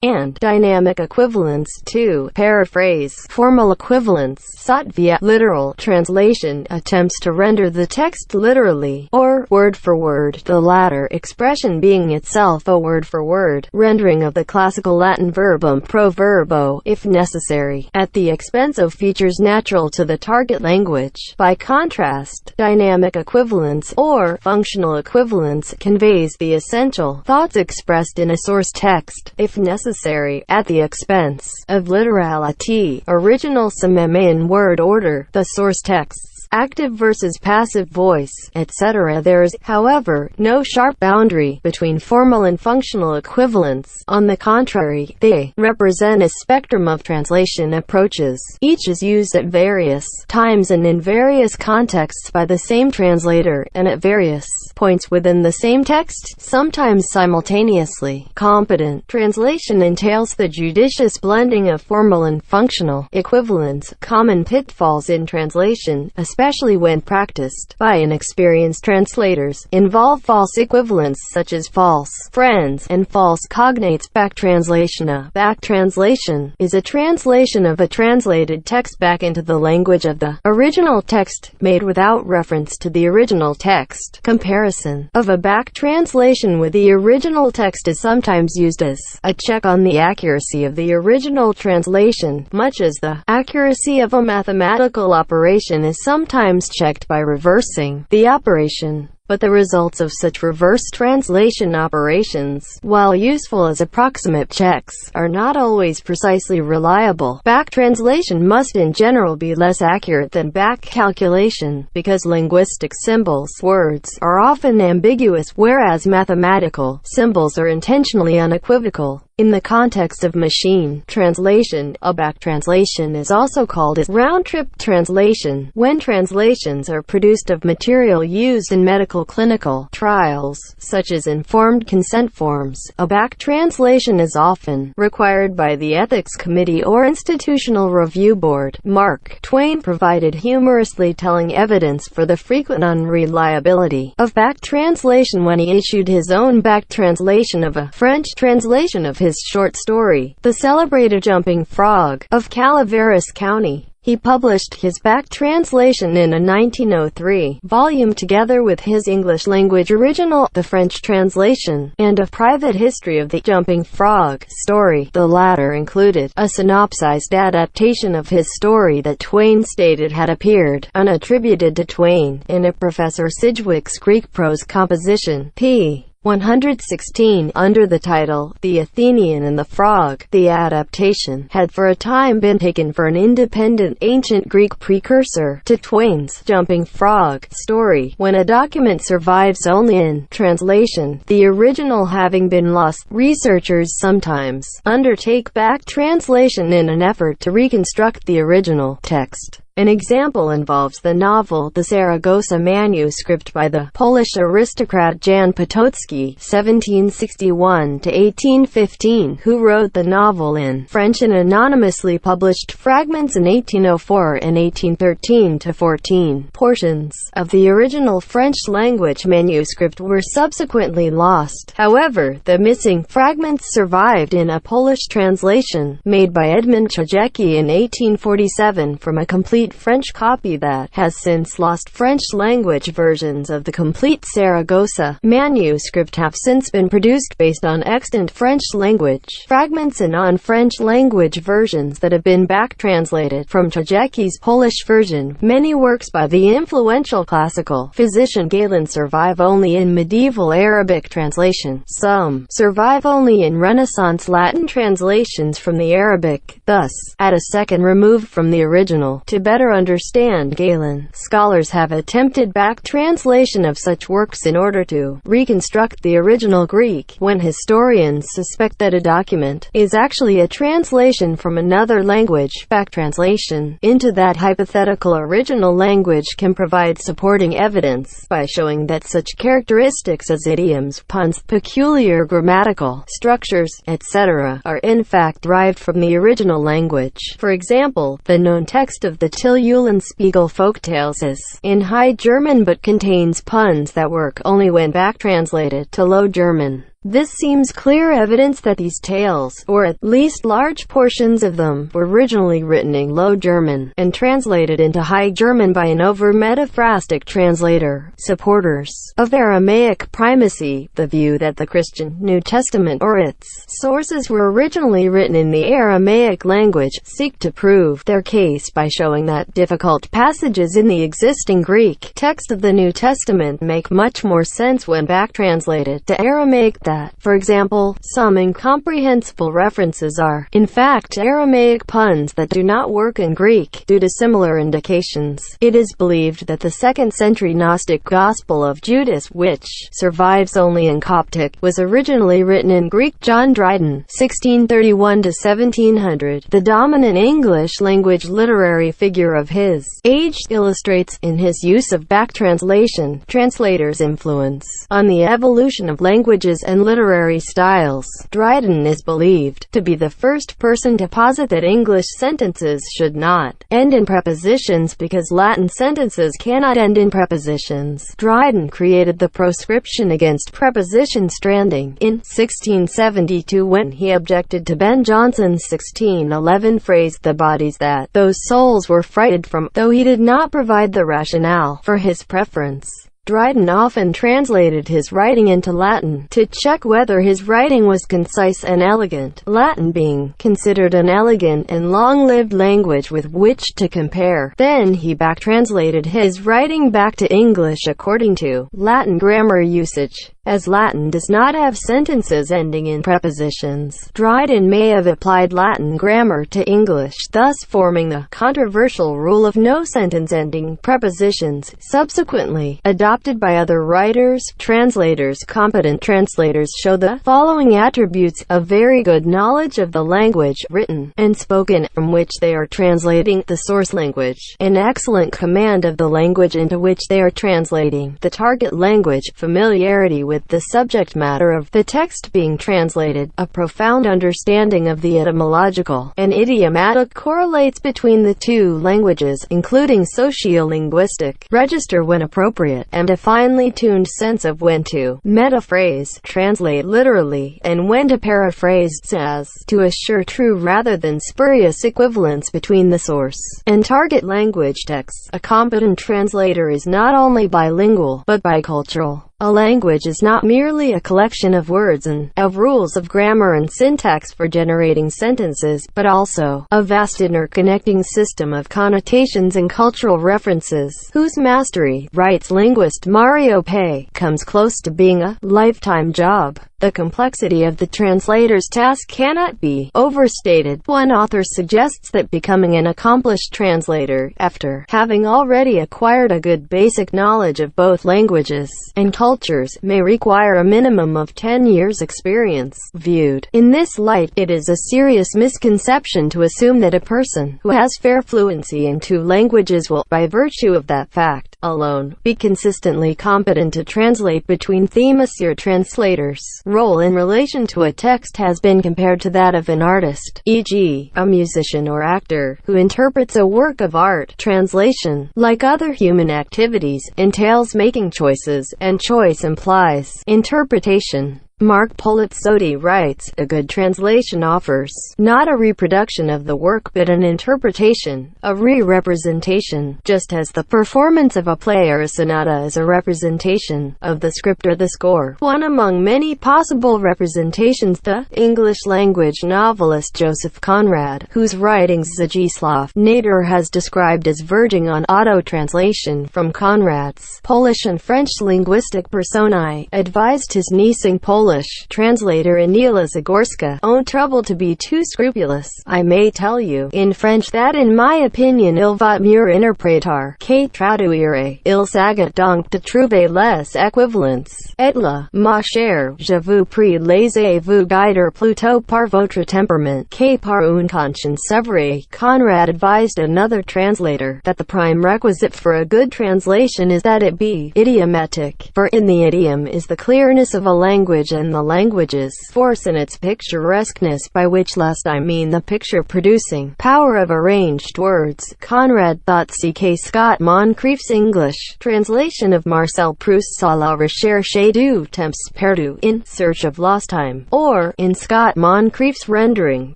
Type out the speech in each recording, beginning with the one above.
and dynamic equivalence. 2. Paraphrase. Formal equivalence, sought via literal translation, attempts to render the text literally, or word for word, the latter expression being itself a word-for-word rendering of the classical Latin verbum pro verbo, if necessary, at the expense of features natural to the target language. By contrast, dynamic equivalence, or functional equivalence, conveys the essential thoughts expressed in a source text, if necessary, at the expense of literality. Original sum in word order, the source texts, active versus passive voice, etc. There is, however, no sharp boundary between formal and functional equivalence. On the contrary, they represent a spectrum of translation approaches. Each is used at various times and in various contexts by the same translator, and at various points within the same text, sometimes simultaneously. Competent translation entails the judicious blending of formal and functional equivalence. Common pitfalls in translation, especially when practiced by inexperienced translators, involve false equivalents such as false friends and false cognates. Backtranslation. A backtranslation is a translation of a translated text back into the language of the original text, made without reference to the original text. Comparison of a backtranslation with the original text is sometimes used as a check on the accuracy of the original translation, much as the accuracy of a mathematical operation is sometimes checked by reversing the operation. But the results of such reverse translation operations, while useful as approximate checks, are not always precisely reliable. Backtranslation must in general be less accurate than back-calculation, because linguistic symbols, words, are often ambiguous, whereas mathematical symbols are intentionally unequivocal. In the context of machine translation, a backtranslation is also called a round-trip translation. When translations are produced of material used in medical clinical trials, such as informed consent forms, a backtranslation is often required by the Ethics Committee or Institutional Review Board. Mark Twain provided humorously telling evidence for the frequent unreliability of backtranslation when he issued his own backtranslation of a French translation of his short story, The Celebrated Jumping Frog, of Calaveras County. He published his back translation in a 1903 volume together with his English-language original, the French translation, and a private history of the Jumping Frog story. The latter included a synopsized adaptation of his story that Twain stated had appeared, unattributed to Twain, in a Professor Sidgwick's Greek prose composition, p. 116, under the title, The Athenian and the Frog. The adaptation had for a time been taken for an independent ancient Greek precursor to Twain's Jumping Frog story. When a document survives only in translation, the original having been lost, researchers sometimes undertake back translation in an effort to reconstruct the original text. An example involves the novel The Saragossa manuscript by the Polish aristocrat Jan Potocki (1761–1815), who wrote the novel in French and anonymously published fragments in 1804 and 1813–14. Portions of the original French-language manuscript were subsequently lost. However, the missing fragments survived in a Polish translation, made by Edmund Czajecki in 1847 from a complete French copy that has since lost. French-language versions of the complete Saragossa manuscript have since been produced based on extant French-language fragments and non-French language versions that have been back-translated from Czajecki's Polish version. Many works by the influential classical physician Galen survive only in medieval Arabic translation. Some survive only in Renaissance Latin translations from the Arabic, thus, at a second remove from the original. To better understand Galen, scholars have attempted back translation of such works in order to reconstruct the original Greek. When historians suspect that a document is actually a translation from another language, back translation into that hypothetical original language can provide supporting evidence by showing that such characteristics as idioms, puns, peculiar grammatical structures, etc., are in fact derived from the original language. For example, the known text of the Till Eulenspiegel folktales is in High German but contains puns that work only when back-translated to Low German. This seems clear evidence that these tales, or at least large portions of them, were originally written in Low German, and translated into High German by an over-metaphrastic translator. Supporters of Aramaic primacy, the view that the Christian New Testament or its sources were originally written in the Aramaic language, seek to prove their case by showing that difficult passages in the existing Greek text of the New Testament make much more sense when back-translated to Aramaic. For example, some incomprehensible references are, in fact, Aramaic puns that do not work in Greek, due to similar indications. It is believed that the 2nd century Gnostic Gospel of Judas, which survives only in Coptic, was originally written in Greek. John Dryden, 1631–1700, the dominant English language literary figure of his age, illustrates, in his use of back-translation, translators' influence on the evolution of languages and literary styles. Dryden is believed to be the first person to posit that English sentences should not end in prepositions because Latin sentences cannot end in prepositions. Dryden created the proscription against preposition stranding in 1672 when he objected to Ben Jonson's 1611 phrase, "the bodies that those souls were frighted from," though he did not provide the rationale for his preference. Dryden often translated his writing into Latin to check whether his writing was concise and elegant, Latin being considered an elegant and long-lived language with which to compare. Then he back-translated his writing back to English according to Latin grammar usage. As Latin does not have sentences ending in prepositions, Dryden may have applied Latin grammar to English, thus forming the controversial rule of no sentence ending prepositions, subsequently adopted by other writers. Translators. Competent translators show the following attributes: a very good knowledge of the language, written and spoken, from which they are translating, the source language, an excellent command of the language into which they are translating, the target language, familiarity with the subject matter of the text being translated, a profound understanding of the etymological and idiomatic correlates between the two languages, including sociolinguistic register when appropriate, and a finely tuned sense of when to metaphrase, translate literally, and when to paraphrase, as to assure true rather than spurious equivalence between the source and target language texts. A competent translator is not only bilingual, but bicultural. A language is not merely a collection of words and of rules of grammar and syntax for generating sentences, but also a vast interconnecting system of connotations and cultural references, whose mastery, writes linguist Mario Pei, comes close to being a lifetime job. The complexity of the translator's task cannot be overstated. One author suggests that becoming an accomplished translator, after having already acquired a good basic knowledge of both languages and cultures, may require a minimum of 10 years' experience. Viewed in this light, it is a serious misconception to assume that a person who has fair fluency in two languages will, by virtue of that fact alone, be consistently competent to translate between them. Your translator's role in relation to a text has been compared to that of an artist, e.g., a musician or actor, who interprets a work of art. Translation, like other human activities, entails making choices, and choice implies interpretation. Mark Polizzotti writes, "A good translation offers not a reproduction of the work but an interpretation, a re-representation, just as the performance of a play or a sonata is a representation of the script or the score, one among many possible representations." The English language novelist Joseph Conrad, whose writings Zdzisław Nader has described as verging on auto-translation from Conrad's Polish and French linguistic personae, advised his niece in Polish translator Aniela Zagorska, "Don't trouble to be too scrupulous. I may tell you, in French, that in my opinion il va mieux interpréter que traduire. Il s'agit donc de trouver les équivalences. Et là, ma chère, je vous prie, laissez-vous guider plutôt par votre temperament que par une conscience sévère." Conrad advised another translator that the prime requisite for a good translation is that it be idiomatic, for in the idiom is the clearness of a language language and the language's force and its picturesqueness, by which last I mean the picture-producing power of arranged words. Conrad thought. C.K. Scott Moncrief's English translation of Marcel Proust's À la recherche du temps perdu, In Search of Lost Time, or, in Scott Moncrief's rendering,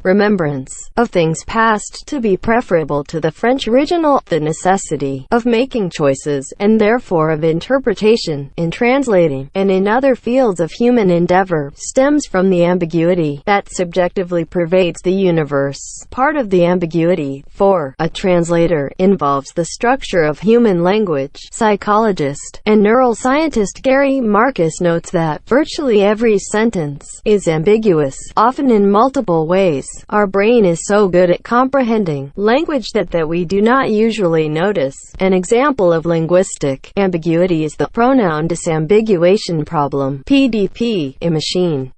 Remembrance of Things Past, to be preferable to the French original. The necessity of making choices, and therefore of interpretation, in translating, and in other fields of human endeavor, stems from the ambiguity that subjectively pervades the universe. Part of the ambiguity, for a translator, involves the structure of human language. Psychologist and neuroscientist Gary Marcus notes that virtually every sentence is ambiguous, often in multiple ways. Our brain is so good at comprehending language that we do not usually notice. An example of linguistic ambiguity is the pronoun disambiguation problem, PDP. A machine